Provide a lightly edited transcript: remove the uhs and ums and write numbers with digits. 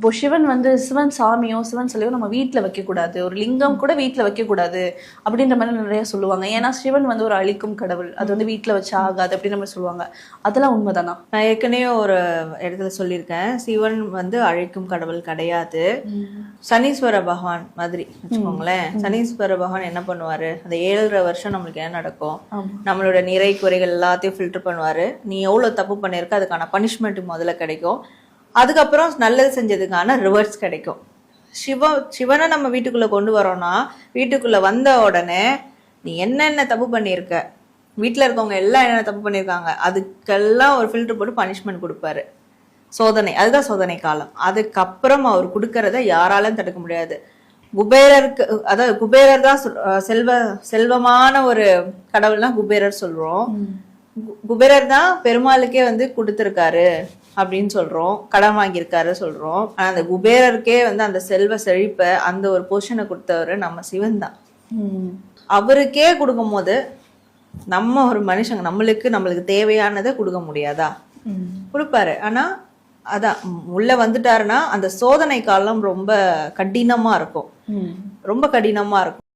இப்போ சிவன் வந்து சிவன் சாமியோ சிவன் சிலையோ நம்ம வீட்டுல வைக்க கூடாது, ஒரு லிங்கம் கூட வீட்டுல வைக்க கூடாது அப்படின்ற மாதிரி நிறைய சொல்லுவாங்க. ஏன்னா சிவன் வந்து ஒரு அழிக்கும் கடவுள், அது வந்து வீட்டுல வச்சு ஆகாது அப்படின்ற மாதிரி சொல்லுவாங்க. அதெல்லாம் உண்மைதானா? நான் ஏற்கனவே ஒரு இடத்துல சொல்லியிருக்கேன், சிவன் வந்து அழிக்கும் கடவுள் கிடையாது. சனீஸ்வர பகவான் மாதிரி வச்சுக்கோங்களேன். சனீஸ்வர பகவான் என்ன பண்ணுவாரு, அந்த 7.5 வருஷம் நம்மளுக்கு என்ன நடக்கும், நம்மளோட நிறை குறைகள் எல்லாத்தையும் ஃபில்டர் பண்ணுவாரு. நீ எவ்வளவு தப்பு பண்ணிருக்க அதுக்கான பனிஷ்மெண்ட் முதல்ல கிடைக்கும், அதுக்கப்புறம் நல்லது செஞ்சதுக்கான ரிவர்ஸ் கிடைக்கும். சிவனை நம்ம வீட்டுக்குள்ள கொண்டு வரோம்னா, வீட்டுக்குள்ள வந்த உடனே நீ என்னென்ன தப்பு பண்ணியிருக்க, வீட்டுல இருக்கவங்க எல்லாம் என்னென்ன தப்பு பண்ணியிருக்காங்க, அதுக்கெல்லாம் ஒரு ஃபில்டர் போட்டு பனிஷ்மெண்ட் கொடுப்பாரு. சோதனை, அதுதான் சோதனை காலம். அதுக்கப்புறம் அவர் கொடுக்கறத யாராலும் தடுக்க முடியாது. குபேரருக்கு, அதாவது குபேரர் தான் செல்வமான ஒரு கடவுள்னா குபேரர் சொல்றோம். குபேரர் தான் பெருமாளுக்கே வந்து கொடுத்திருக்காரு அப்படின்னு சொல்றோம், கடன் வாங்கியிருக்காரு சொல்றோம். ஆனா அந்த குபேரருக்கே வந்து அந்த செல்வ செழிப்ப அந்த ஒரு பொசிஷனை கொடுத்தவரு நம்ம சிவன் தான். அவருக்கே கொடுக்கும் போது நம்ம ஒரு மனுஷங்க நம்மளுக்கு தேவையானதை கொடுக்க முடியாதா? கொடுப்பாரு. ஆனா அதான் உள்ள வந்துட்டாருன்னா அந்த சோதனை காலம் ரொம்ப கடினமா இருக்கும், ரொம்ப கடினமா இருக்கும்.